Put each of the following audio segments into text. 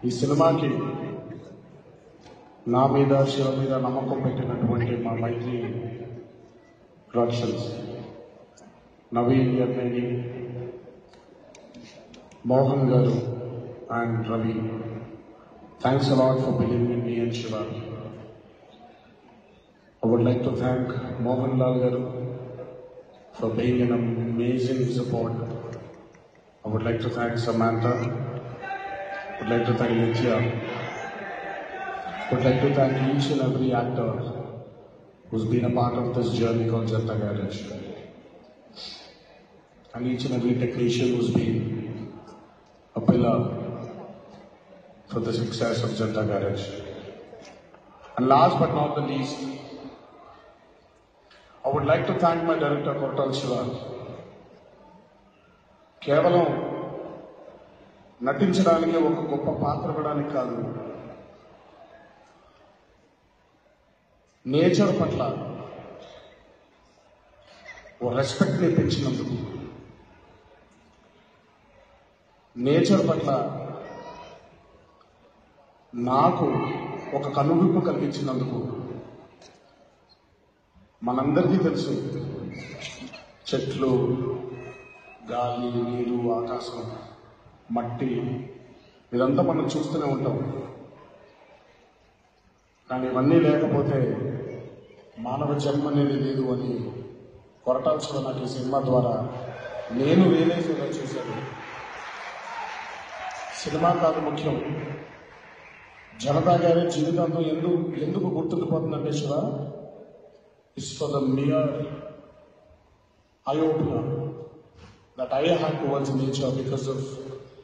ఈ సినిమాకి నా మీద శివ మీద నమ్మకం పెట్టినటువంటి మా మైత్రి ప్రొడక్షన్స్, నవీన్ యర్నేని, మోహన్ గారు and Ravi, thanks a lot for believing in me and Shiva. I would like to thank Mohan Lal garu for being an amazing support. I would like to thank Samantha. I would like to thank Nitya. I would like to thank each and every actor who's been a part of this journey called Janta Garage. And each and every technician who's been a pillar for the success of Janta Garage. And last but not the least, I would like to thank my director Kotal Shiva. కేవలం నటించడానికి ఒక గొప్ప పాత్ర ఇవ్వడానికి కాదు, nature పట్ల ఓ రెస్పెక్ట్ని పెంచినందుకు, nature పట్ల నాకు ఒక కనువిప్పు కలిగించినందుకు. మనందరికీ తెలుసు, చెట్లు, గాలి, నీరు, ఆకాశం, మట్టి, ఇదంతా మనం చూస్తూనే ఉంటాం. కానీ ఇవన్నీ లేకపోతే మానవ జన్మ అనేది లేదు అని కొరటాల్సిన నాకు ఈ సినిమా ద్వారా నేను రియలైజ్ అయ్యేలా చూశాను. సినిమా కాదు ముఖ్యం, జనతా గారి జీవితంతో ఎందుకు గుర్తుండిపోతుందంటే Shiva, it's for the mere eye opener that I had towards nature because of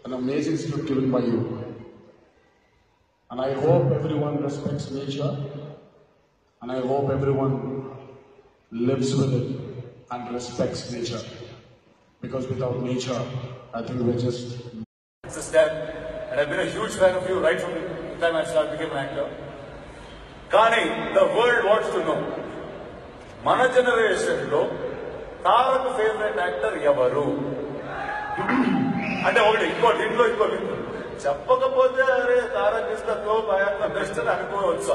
an amazing script given by you. And I hope everyone respects nature, and I hope everyone lives with it and respects nature. Because without nature, I think we're just... It's a step, and I've been a huge fan of you right from the time I became an actor. Kani, the world wants to know, mana generation lo Tarak favourite actor ఎవరు అంటే ఒకటి ఇంట్లో చెప్పకపోతే అరే Tarak is the top best అని అనుకోవచ్చు.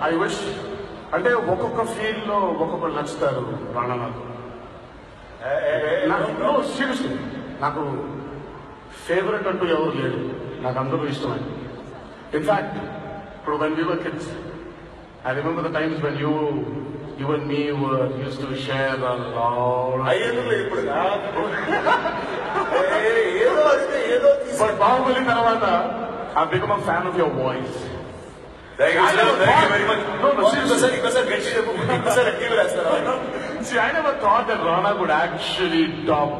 I wish అంటే ఒక్కొక్క ఫీల్డ్ లో ఒక్కొక్కరు నచ్చుతారు. రాణా నాకు సీరియస్లీ నాకు ఫేవరెట్ అంటూ ఎవరు లేరు, నాకు అందరూ ఇష్టమే. ఇన్ఫాక్ట్ ఇప్పుడు when we were kids, I remember the times when you and me used to share a lot. But Bahubali Taravata, I've become a fan of your voice. Thank you very much. No, see, I never thought that Rana would actually top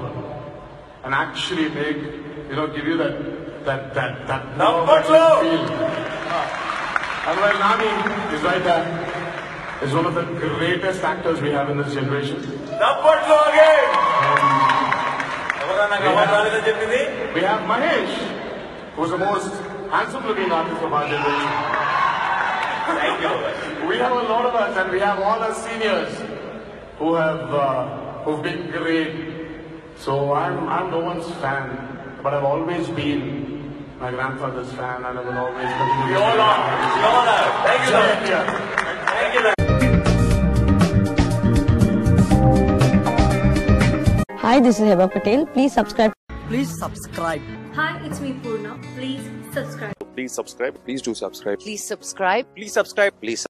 and actually make, give you that number feel. And while Nani is right there, is one of the greatest actors we have in this generation. We have Mahesh, who's the most handsome looking artist of our generation. Thank you. We have a lot of us, and we have all our seniors who've been great. So I'm no one's fan, but I've always been my grandfather's fan, and I will always continue. We all are. Thank you. Thank you. Hi, this is Heba Patel. Please subscribe. Please subscribe. Hi, it's me Purna. Please subscribe. Please subscribe. Please do subscribe. Please subscribe. Please subscribe. Please.